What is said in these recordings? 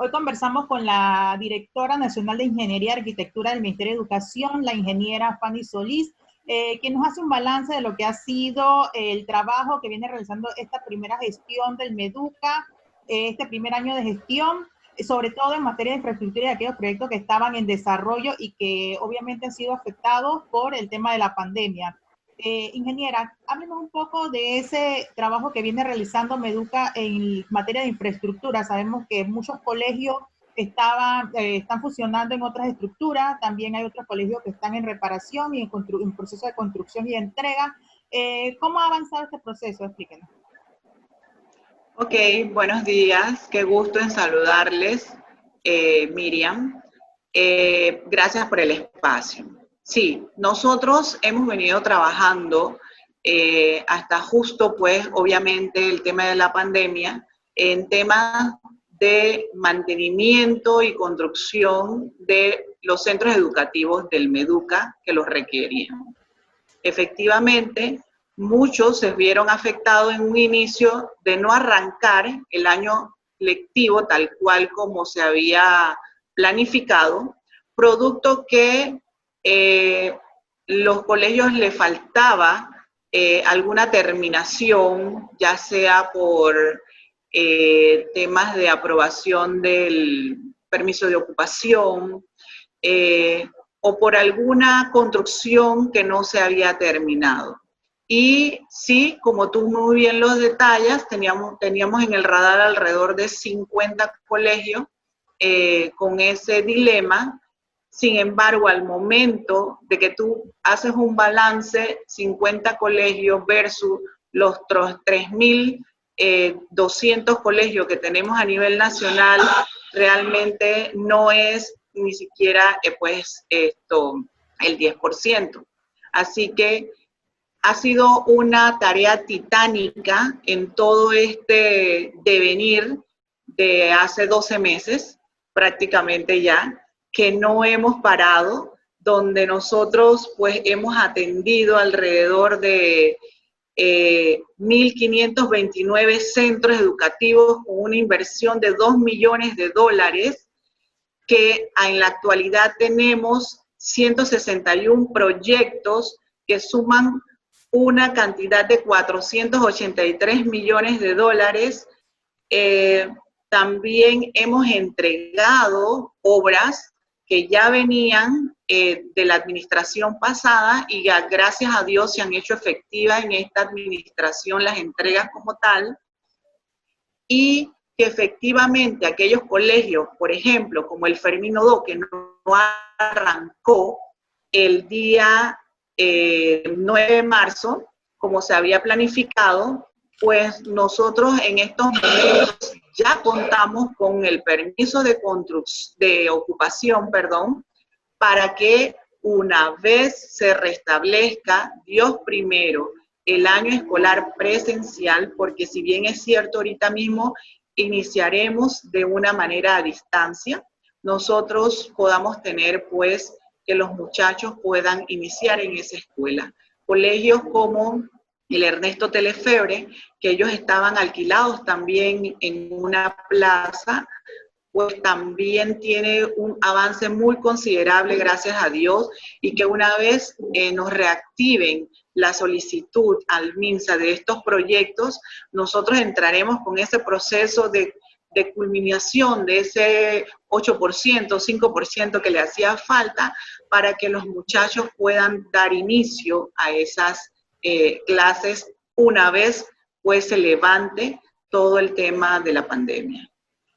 Hoy conversamos con la directora nacional de Ingeniería y Arquitectura del Ministerio de Educación, la ingeniera Fanny Solís, quien nos hace un balance de lo que ha sido el trabajo que viene realizando esta primera gestión del MEDUCA, este primer año de gestión, sobre todo en materia de infraestructura y de aquellos proyectos que estaban en desarrollo y que obviamente han sido afectados por el tema de la pandemia. Ingeniera, háblenos un poco de ese trabajo que viene realizando MEDUCA en materia de infraestructura. Sabemos que muchos colegios están funcionando en otras estructuras, también hay otros colegios que están en reparación y en proceso de construcción y entrega. ¿Cómo ha avanzado este proceso? Explíquenos. Ok, buenos días, qué gusto en saludarles, Miriam. Gracias por el espacio. Sí, nosotros hemos venido trabajando hasta justo, pues, obviamente, el tema de la pandemia, en temas de mantenimiento y construcción de los centros educativos del MEDUCA que los requerían. Efectivamente, muchos se vieron afectados en un inicio de no arrancar el año lectivo tal cual como se había planificado, producto que los colegios le faltaba alguna terminación, ya sea por temas de aprobación del permiso de ocupación, o por alguna construcción que no se había terminado. Y sí, como tú muy bien los detallas, teníamos en el radar alrededor de 50 colegios con ese dilema. Sin embargo, al momento de que tú haces un balance, 50 colegios versus los 3.200 colegios que tenemos a nivel nacional, realmente no es ni siquiera pues el 10%. Así que ha sido una tarea titánica en todo este devenir de hace 12 meses, prácticamente ya, que no hemos parado, donde nosotros pues hemos atendido alrededor de 1.529 centros educativos con una inversión de $2 millones, que en la actualidad tenemos 161 proyectos que suman una cantidad de $483 millones. También hemos entregado obras que ya venían de la administración pasada y ya, gracias a Dios, se han hecho efectivas en esta administración las entregas como tal, y que efectivamente aquellos colegios, por ejemplo, como el Fermín Odoa, que no arrancó el día 9 de marzo, como se había planificado, pues nosotros en estos momentos ya contamos con el permiso de ocupación, para que una vez se restablezca, Dios primero, el año escolar presencial, porque si bien es cierto, ahorita mismo iniciaremos de una manera a distancia, nosotros podamos tener pues que los muchachos puedan iniciar en esa escuela. Colegios como el Ernesto Telefebre, que ellos estaban alquilados también en una plaza, pues también tiene un avance muy considerable, gracias a Dios, y que una vez nos reactiven la solicitud al MINSA de estos proyectos, nosotros entraremos con ese proceso de culminación de ese 8%, 5% que le hacía falta para que los muchachos puedan dar inicio a esas clases una vez pues se levante todo el tema de la pandemia.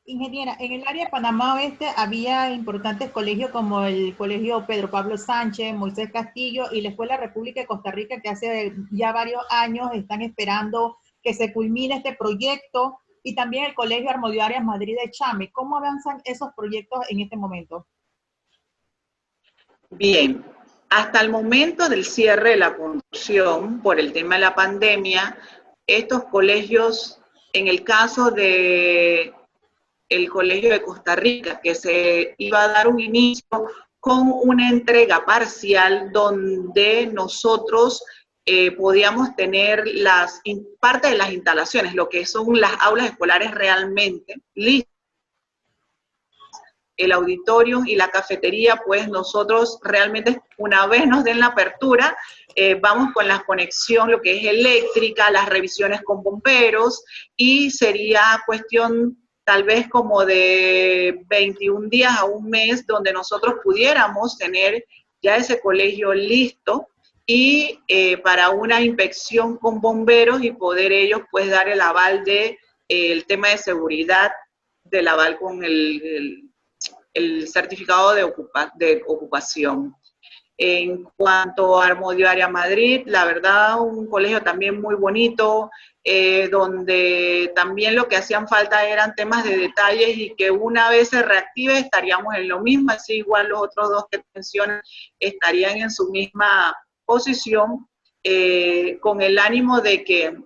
Ingeniera, en el área de Panamá Oeste había importantes colegios como el Colegio Pedro Pablo Sánchez, Moisés Castillo y la Escuela República de Costa Rica, que hace ya varios años están esperando que se culmine este proyecto, y también el Colegio Armando Arias Madrid de Chame. ¿Cómo avanzan esos proyectos en este momento? Bien, hasta el momento del cierre de la construcción por el tema de la pandemia, estos colegios, en el caso de el Colegio de Costa Rica, que se iba a dar un inicio con una entrega parcial donde nosotros podíamos tener parte de las instalaciones, lo que son las aulas escolares realmente listas el auditorio y la cafetería, pues nosotros realmente una vez nos den la apertura, vamos con la conexión, lo que es eléctrica, las revisiones con bomberos, y sería cuestión tal vez como de 21 días a un mes donde nosotros pudiéramos tener ya ese colegio listo y para una inspección con bomberos y poder ellos pues dar el aval de el tema de seguridad, del aval con el certificado de ocupación. En cuanto a Armodiaria Madrid, la verdad, un colegio también muy bonito, donde también lo que hacían falta eran temas de detalles y que una vez se reactive estaríamos en lo mismo, así igual los otros dos que mencionan estarían en su misma posición, con el ánimo de que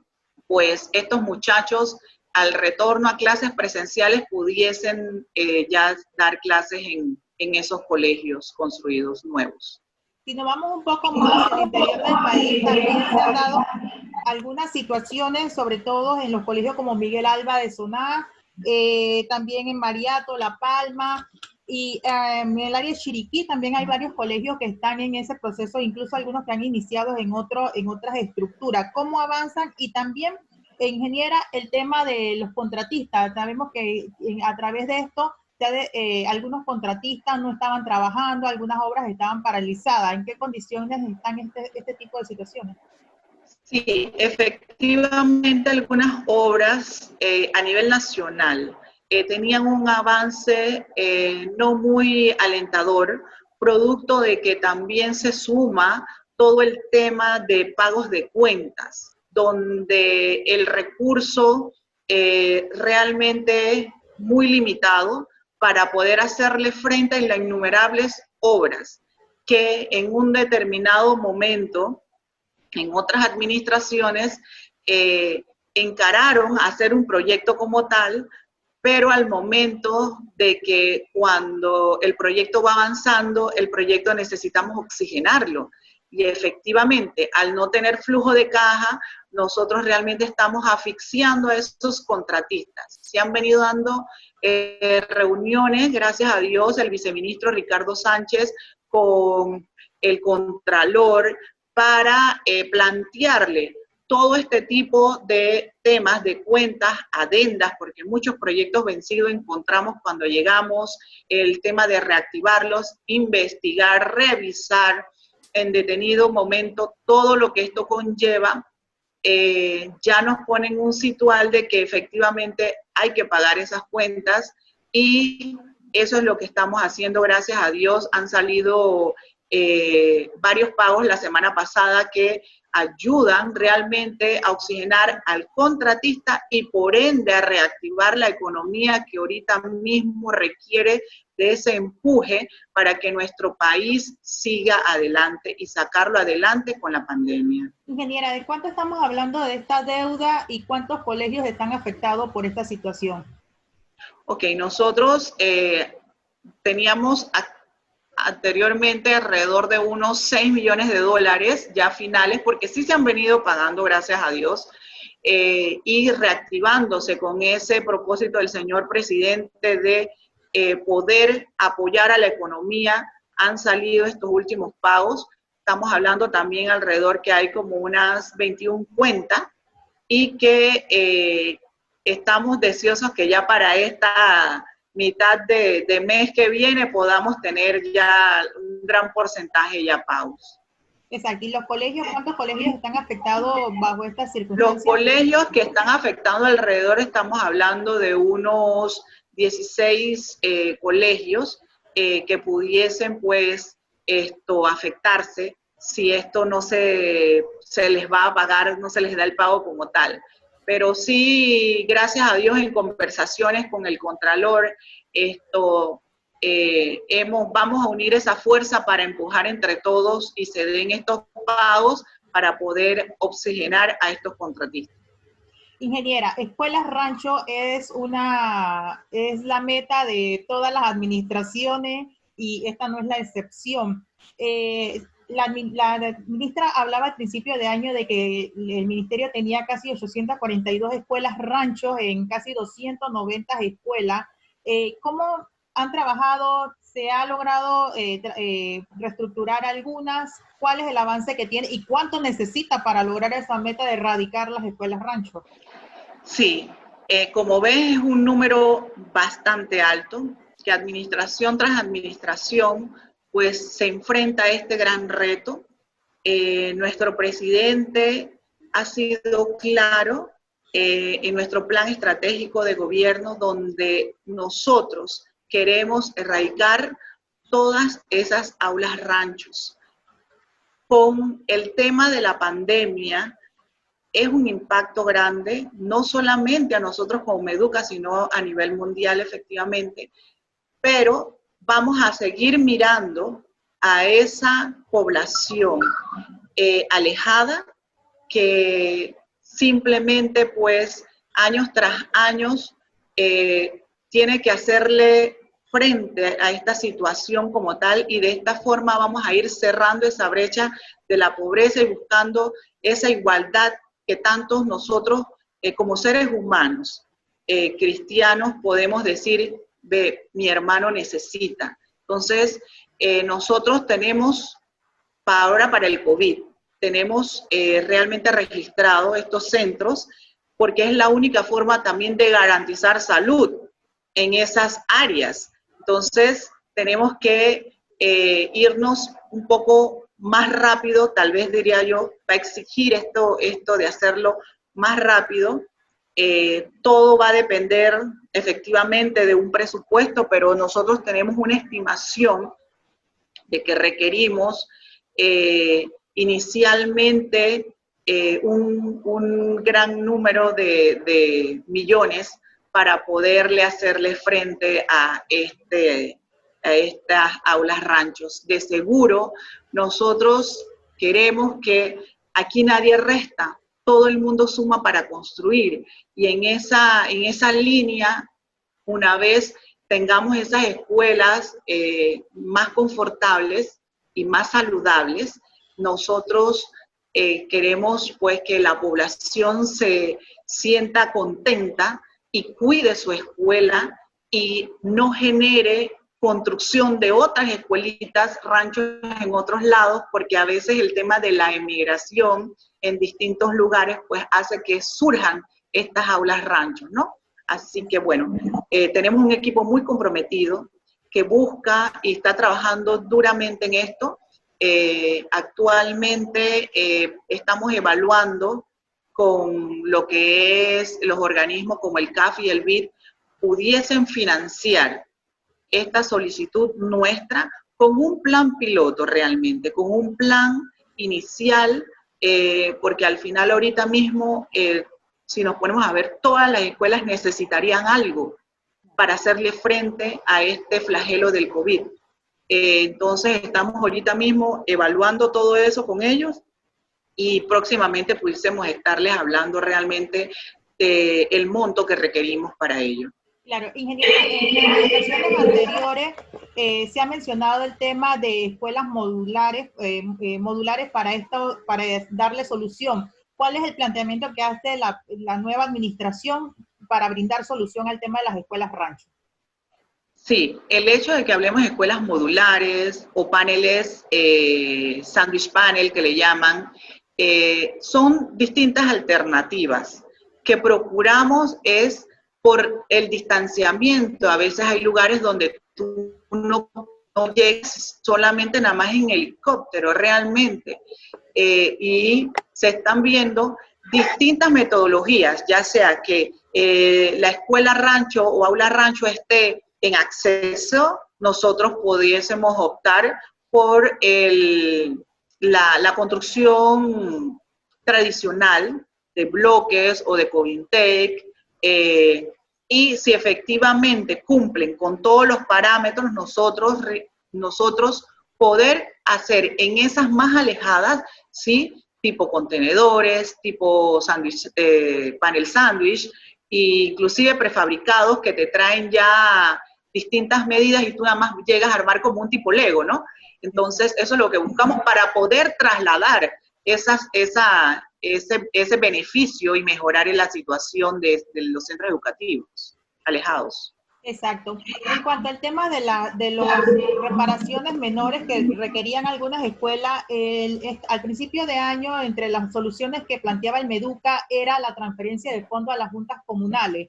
pues estos muchachos al retorno a clases presenciales pudiesen ya dar clases en esos colegios construidos nuevos. Si nos vamos un poco más hacia el interior del país, también se han dado algunas situaciones, sobre todo en los colegios como Miguel Alba de Soná, también en Mariato, La Palma, y en el área de Chiriquí también hay varios colegios que están en ese proceso, incluso algunos que han iniciado en otras estructuras. ¿Cómo avanzan? Y también, ingeniera, el tema de los contratistas. Sabemos que a través de esto algunos contratistas no estaban trabajando, algunas obras estaban paralizadas. ¿En qué condiciones están este tipo de situaciones? Sí, efectivamente algunas obras a nivel nacional tenían un avance no muy alentador, producto de que también se suma todo el tema de pagos de cuentas, donde el recurso realmente es muy limitado para poder hacerle frente a las innumerables obras que en un determinado momento en otras administraciones encararon hacer un proyecto como tal, pero al momento de que cuando el proyecto va avanzando, el proyecto necesitamos oxigenarlo. Y efectivamente, al no tener flujo de caja, nosotros realmente estamos asfixiando a esos contratistas. Se han venido dando reuniones, gracias a Dios, el viceministro Ricardo Sánchez con el contralor para plantearle todo este tipo de temas de cuentas, adendas, porque muchos proyectos vencidos encontramos cuando llegamos, el tema de reactivarlos, investigar, revisar en detenido momento todo lo que esto conlleva, ya nos ponen un situal de que efectivamente hay que pagar esas cuentas y eso es lo que estamos haciendo, gracias a Dios. Han salido varios pagos la semana pasada que ayudan realmente a oxigenar al contratista y por ende a reactivar la economía que ahorita mismo requiere de ese empuje para que nuestro país siga adelante y sacarlo adelante con la pandemia. Ingeniera, ¿de cuánto estamos hablando de esta deuda y cuántos colegios están afectados por esta situación? Ok, nosotros teníamos anteriormente alrededor de unos 6 millones de dólares ya finales, porque sí se han venido pagando, gracias a Dios, y reactivándose con ese propósito del señor presidente de poder apoyar a la economía. Han salido estos últimos pagos. Estamos hablando también alrededor que hay como unas 21 cuentas y que estamos deseosos que ya para esta mitad de mes que viene podamos tener ya un gran porcentaje ya pagos. Exacto. ¿Y los colegios, cuántos colegios están afectados bajo estas circunstancias? Los colegios que están afectando alrededor, estamos hablando de unos 16 colegios que pudiesen pues afectarse si esto no se les va a pagar, no se les da el pago como tal. Pero sí, gracias a Dios, en conversaciones con el Contralor, vamos a unir esa fuerza para empujar entre todos y se den estos pagos para poder oxigenar a estos contratistas. Ingeniera, Escuelas Rancho es la meta de todas las administraciones y esta no es la excepción. La ministra hablaba al principio de año de que el ministerio tenía casi 842 escuelas ranchos en casi 290 escuelas. ¿Cómo ¿Han trabajado, se ha logrado reestructurar algunas? ¿Cuál es el avance que tiene y cuánto necesita para lograr esa meta de erradicar las escuelas rancho? Sí, como ves es un número bastante alto, que administración tras administración pues se enfrenta a este gran reto. Nuestro presidente ha sido claro en nuestro plan estratégico de gobierno, donde nosotros queremos erradicar todas esas aulas ranchos. Con el tema de la pandemia, es un impacto grande, no solamente a nosotros como Meduca, sino a nivel mundial efectivamente, pero vamos a seguir mirando a esa población alejada que simplemente pues años tras años tiene que hacerle frente a esta situación como tal, y de esta forma vamos a ir cerrando esa brecha de la pobreza y buscando esa igualdad que tantos nosotros como seres humanos cristianos podemos decir de mi hermano necesita. Entonces, nosotros tenemos ahora para el COVID, tenemos realmente registrados estos centros porque es la única forma también de garantizar salud en esas áreas. Entonces, tenemos que irnos un poco más rápido, tal vez diría yo, va a exigir esto de hacerlo más rápido. Todo va a depender efectivamente de un presupuesto, pero nosotros tenemos una estimación de que requerimos inicialmente un gran número de millones para poderle hacerle frente a estas aulas ranchos. De seguro, nosotros queremos que aquí nadie resta, todo el mundo suma para construir, y en esa línea, una vez tengamos esas escuelas más confortables y más saludables, nosotros queremos pues que la población se sienta contenta y cuide su escuela y no genere construcción de otras escuelitas, ranchos en otros lados, porque a veces el tema de la emigración en distintos lugares pues hace que surjan estas aulas ranchos, ¿no? Así que bueno, tenemos un equipo muy comprometido que busca y está trabajando duramente en esto. Actualmente estamos evaluando con lo que es los organismos como el CAF y el BID pudiesen financiar esta solicitud nuestra con un plan piloto realmente, con un plan inicial, porque al final ahorita mismo, si nos ponemos a ver, todas las escuelas necesitarían algo para hacerle frente a este flagelo del COVID. Entonces estamos ahorita mismo evaluando todo eso con ellos y próximamente pudiésemos estarles hablando realmente del monto que requerimos para ello. Claro, ingeniero, en las ocasiones anteriores se ha mencionado el tema de escuelas modulares, modulares para esto, para darle solución. ¿Cuál es el planteamiento que hace la nueva administración para brindar solución al tema de las escuelas rancho? Sí, el hecho de que hablemos de escuelas modulares o paneles, sandwich panel que le llaman, son distintas alternativas que procuramos es por el distanciamiento. A veces hay lugares donde tú no llegas solamente nada más en helicóptero realmente, y se están viendo distintas metodologías, ya sea que la escuela rancho o aula rancho esté en acceso, nosotros pudiésemos optar por la construcción tradicional de bloques o de Covintec, y si efectivamente cumplen con todos los parámetros, nosotros poder hacer en esas más alejadas, ¿sí? Tipo contenedores, tipo panel sándwich, inclusive prefabricados que te traen ya distintas medidas y tú nada más llegas a armar como un tipo Lego, ¿no? Entonces, eso es lo que buscamos para poder trasladar ese beneficio y mejorar en la situación de los centros educativos alejados. Exacto. En cuanto al tema de las reparaciones menores que requerían algunas escuelas, al principio de año, entre las soluciones que planteaba el MEDUCA era la transferencia de fondos a las juntas comunales.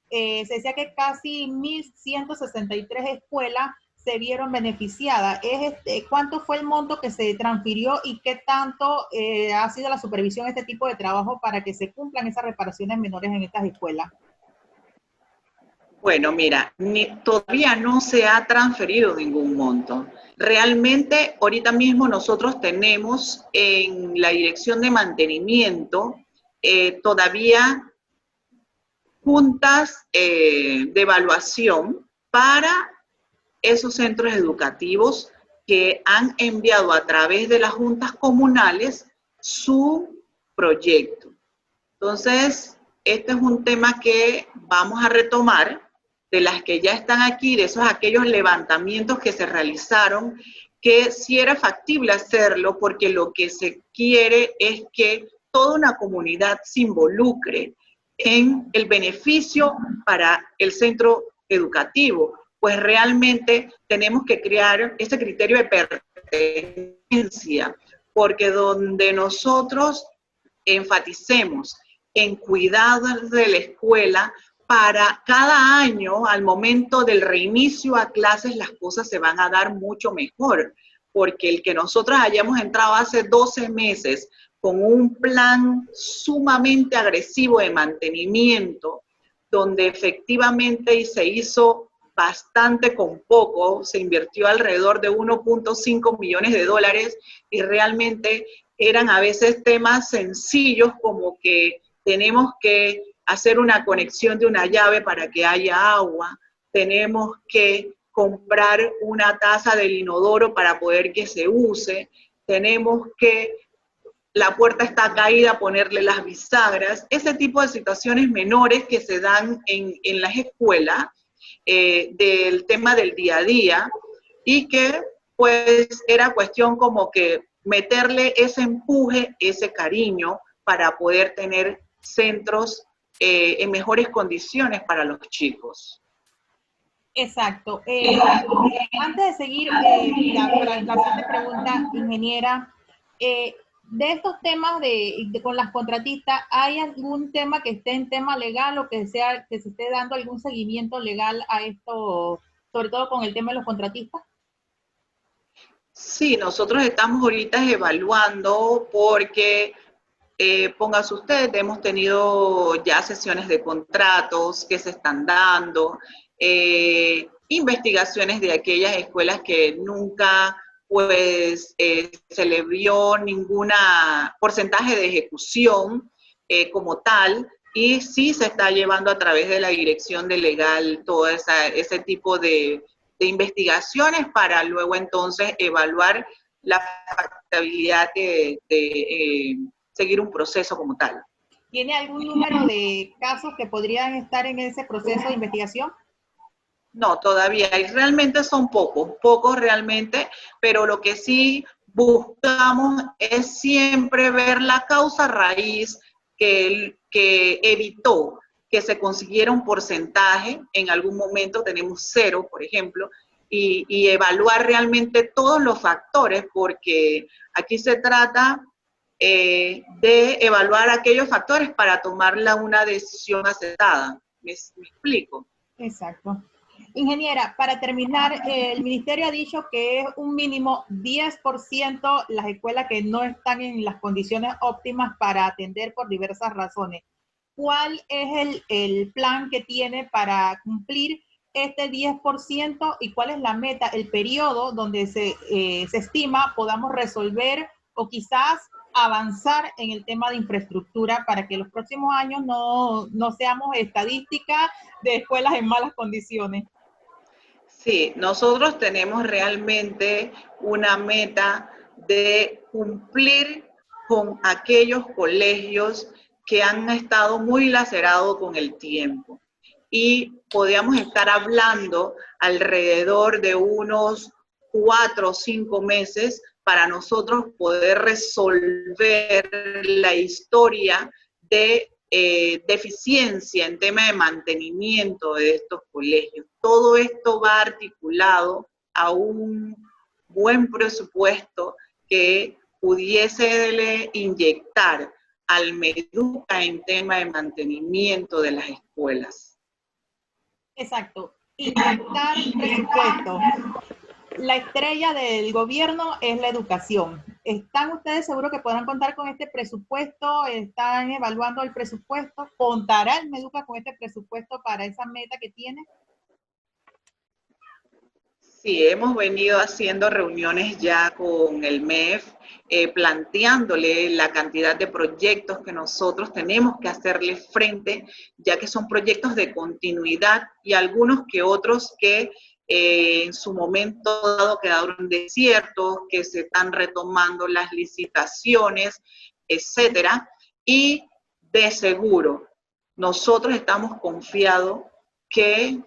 Se decía que casi 1.163 escuelas se vieron beneficiadas. ¿Cuánto fue el monto que se transfirió y qué tanto ha sido la supervisión de este tipo de trabajo para que se cumplan esas reparaciones menores en estas escuelas? Bueno, mira, todavía no se ha transferido ningún monto. Realmente, ahorita mismo nosotros tenemos en la dirección de mantenimiento todavía juntas de evaluación para esos centros educativos que han enviado a través de las juntas comunales su proyecto. Entonces, este es un tema que vamos a retomar, de las que ya están aquí, de esos aquellos levantamientos que se realizaron, que sí era factible hacerlo, porque lo que se quiere es que toda una comunidad se involucre en el beneficio para el centro educativo, pues realmente tenemos que crear ese criterio de pertenencia, porque donde nosotros enfaticemos en cuidado de la escuela, para cada año, al momento del reinicio a clases, las cosas se van a dar mucho mejor, porque el que nosotros hayamos entrado hace 12 meses con un plan sumamente agresivo de mantenimiento, donde efectivamente se hizo bastante con poco, se invirtió alrededor de 1.5 millones de dólares y realmente eran a veces temas sencillos como que tenemos que hacer una conexión de una llave para que haya agua, tenemos que comprar una taza del inodoro para poder que se use, tenemos que, la puerta está caída, ponerle las bisagras, ese tipo de situaciones menores que se dan en las escuelas, del tema del día a día, y que pues era cuestión como que meterle ese empuje, ese cariño, para poder tener centros en mejores condiciones para los chicos. Exacto. Antes de seguir, para la siguiente pregunta, ingeniera, de estos temas con las contratistas, ¿hay algún tema que esté en tema legal o que se esté dando algún seguimiento legal a esto, sobre todo con el tema de los contratistas? Sí, nosotros estamos ahorita evaluando porque póngase usted, hemos tenido ya sesiones de contratos que se están dando, investigaciones de aquellas escuelas que nunca pues se le vio ninguna porcentaje de ejecución como tal, y sí se está llevando a través de la dirección de legal todo ese tipo de investigaciones para luego entonces evaluar la factibilidad de seguir un proceso como tal. ¿Tiene algún número de casos que podrían estar en ese proceso de investigación? No, todavía, y realmente son pocos realmente, pero lo que sí buscamos es siempre ver la causa raíz que evitó que se consiguiera un porcentaje, en algún momento tenemos 0, por ejemplo, y evaluar realmente todos los factores, porque aquí se trata de evaluar aquellos factores para tomar una decisión acertada. ¿Me explico? Exacto. Ingeniera, para terminar, el ministerio ha dicho que es un mínimo 10% las escuelas que no están en las condiciones óptimas para atender por diversas razones. ¿Cuál es el plan que tiene para cumplir este 10% y cuál es la meta, el periodo donde se estima podamos resolver o quizás avanzar en el tema de infraestructura para que los próximos años no seamos estadística de escuelas en malas condiciones? Sí, nosotros tenemos realmente una meta de cumplir con aquellos colegios que han estado muy lacerados con el tiempo. Y podríamos estar hablando alrededor de unos 4 o 5 meses para nosotros poder resolver la historia de deficiencia en tema de mantenimiento de estos colegios. Todo esto va articulado a un buen presupuesto que pudiese inyectar al Meduca en tema de mantenimiento de las escuelas. Exacto, inyectar presupuesto. La estrella del gobierno es la educación. ¿Están ustedes seguros que podrán contar con este presupuesto? ¿Están evaluando el presupuesto? ¿Contará el Meduca con este presupuesto para esa meta que tiene? Sí, hemos venido haciendo reuniones ya con el MEF, planteándole la cantidad de proyectos que nosotros tenemos que hacerle frente, ya que son proyectos de continuidad y algunos que otros que en su momento dado quedaron desiertos, que se están retomando las licitaciones, etcétera. Y de seguro, nosotros estamos confiados que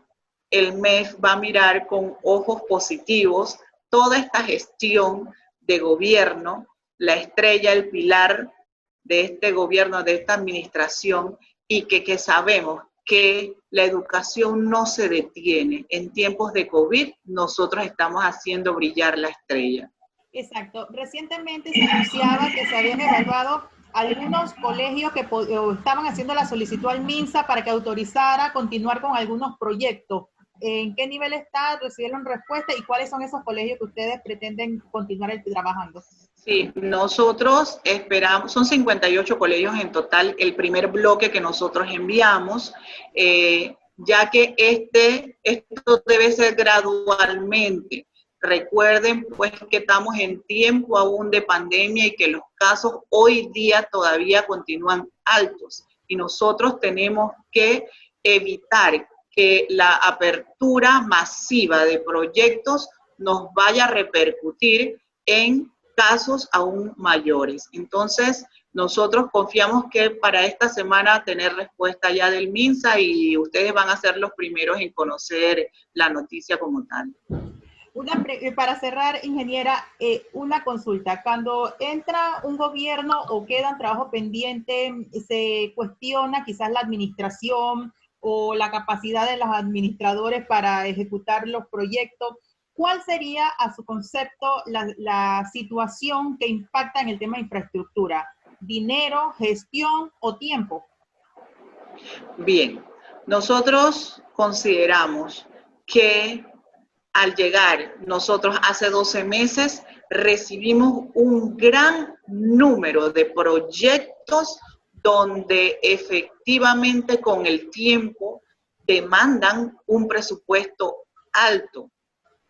el MEF va a mirar con ojos positivos toda esta gestión de gobierno, la estrella, el pilar de este gobierno, de esta administración, y que sabemos que la educación no se detiene. En tiempos de COVID, nosotros estamos haciendo brillar la estrella. Exacto. Recientemente se anunciaba que se habían evaluado algunos colegios que estaban haciendo la solicitud al MINSA para que autorizara continuar con algunos proyectos. ¿En qué nivel está? ¿Recibieron respuesta? ¿Y cuáles son esos colegios que ustedes pretenden continuar trabajando? Sí, nosotros esperamos, son 58 colegios en total, el primer bloque que nosotros enviamos, ya que esto debe ser gradualmente. Recuerden pues que estamos en tiempo aún de pandemia y que los casos hoy día todavía continúan altos y nosotros tenemos que evitar que la apertura masiva de proyectos nos vaya a repercutir en casos aún mayores. Entonces, nosotros confiamos que para esta semana tener respuesta ya del MINSA y ustedes van a ser los primeros en conocer la noticia como tal. Para cerrar, ingeniera, una consulta. Cuando entra un gobierno o quedan trabajos pendientes, se cuestiona quizás la administración o la capacidad de los administradores para ejecutar los proyectos. ¿Cuál sería, a su concepto, la situación que impacta en el tema de infraestructura? ¿Dinero, gestión o tiempo? Bien, nosotros consideramos que al llegar, nosotros hace 12 meses recibimos un gran número de proyectos donde efectivamente con el tiempo demandan un presupuesto alto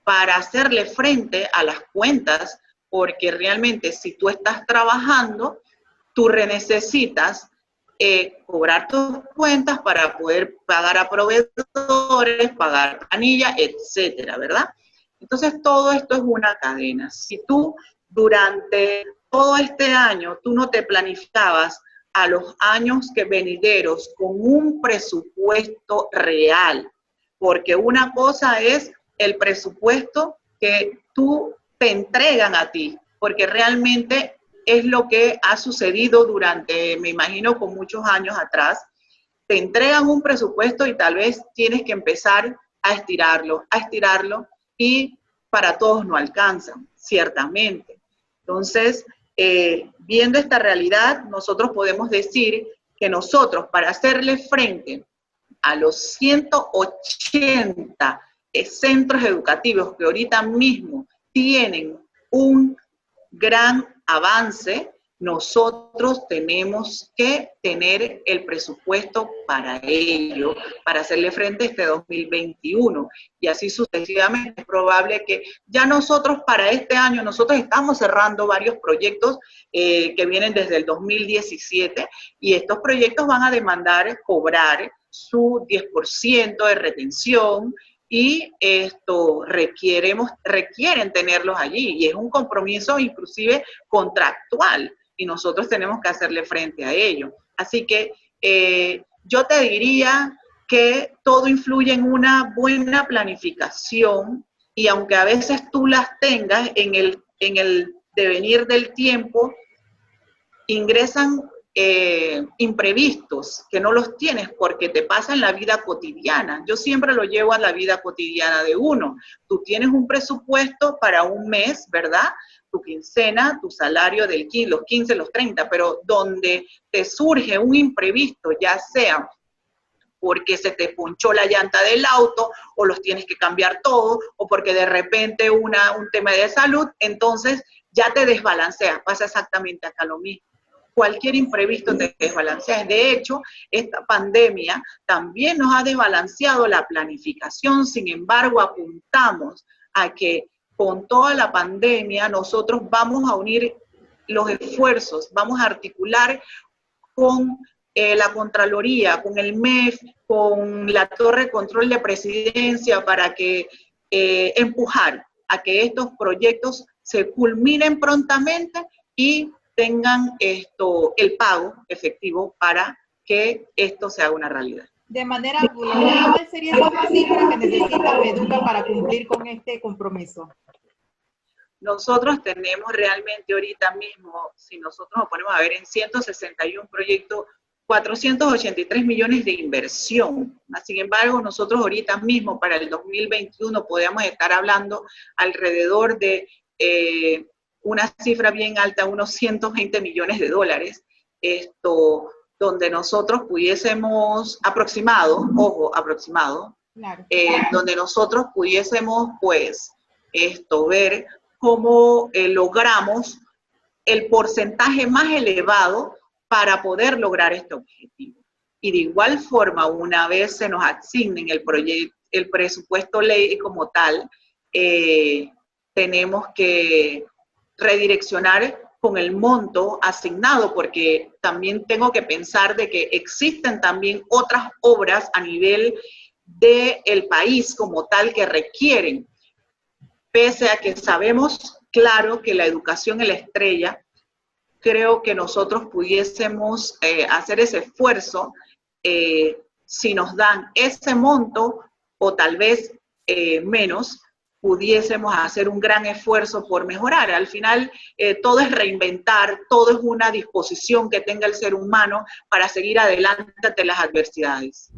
para hacerle frente a las cuentas, porque realmente si tú estás trabajando, tú necesitas cobrar tus cuentas para poder pagar a proveedores, pagar planilla, etcétera, ¿verdad? Entonces todo esto es una cadena. Si tú durante todo este año tú no te planificabas a los años que venideros con un presupuesto real, porque una cosa es el presupuesto que tú te entregan a ti, porque realmente es lo que ha sucedido durante, me imagino, con muchos años atrás. Te entregan un presupuesto y tal vez tienes que empezar a estirarlo, y para todos no alcanzan, ciertamente. Entonces, viendo esta realidad, nosotros podemos decir que nosotros, para hacerle frente a los 180 centros educativos que ahorita mismo tienen un gran avance, nosotros tenemos que tener el presupuesto para ello, para hacerle frente a este 2021 y así sucesivamente. Es probable que ya nosotros para este año, nosotros estamos cerrando varios proyectos que vienen desde el 2017 y estos proyectos van a demandar cobrar su 10% de retención y esto requieren tenerlos allí y es un compromiso inclusive contractual y nosotros tenemos que hacerle frente a ello. Así que yo te diría que todo influye en una buena planificación y aunque a veces tú las tengas en el devenir del tiempo, ingresan imprevistos, que no los tienes porque te pasa en la vida cotidiana. Yo siempre lo llevo a la vida cotidiana de uno. Tú tienes un presupuesto para un mes, ¿verdad? Tu quincena, tu salario los 15, los 30, pero donde te surge un imprevisto, ya sea porque se te ponchó la llanta del auto, o los tienes que cambiar todo, o porque de repente un tema de salud, entonces ya te desbalanceas. Pasa exactamente acá lo mismo. Cualquier imprevisto te desbalancea. De hecho, esta pandemia también nos ha desbalanceado la planificación. Sin embargo, apuntamos a que con toda la pandemia nosotros vamos a unir los esfuerzos, vamos a articular con la Contraloría, con el MEF, con la Torre de Control de Presidencia para que empujar a que estos proyectos se culminen prontamente y tengan el pago efectivo para que esto sea una realidad. De manera global, ¿cuál sería esa cifra que necesita Meduca para cumplir con este compromiso? Nosotros tenemos realmente ahorita mismo, si nosotros nos ponemos a ver, en 161 proyectos, 483 millones de inversión. Sin embargo, nosotros ahorita mismo para el 2021 podemos estar hablando alrededor de una cifra bien alta, unos 120 millones de dólares, donde nosotros pudiésemos, aproximado, claro. Donde nosotros pudiésemos, pues, ver cómo logramos el porcentaje más elevado para poder lograr este objetivo. Y de igual forma, una vez se nos asignen el presupuesto ley como tal, tenemos que redireccionar con el monto asignado, porque también tengo que pensar de que existen también otras obras a nivel del país como tal que requieren, pese a que sabemos, claro, que la educación es la estrella. Creo que nosotros pudiésemos hacer ese esfuerzo si nos dan ese monto o tal vez menos, pudiésemos hacer un gran esfuerzo por mejorar. Al final, todo es reinventar, todo es una disposición que tenga el ser humano para seguir adelante ante las adversidades.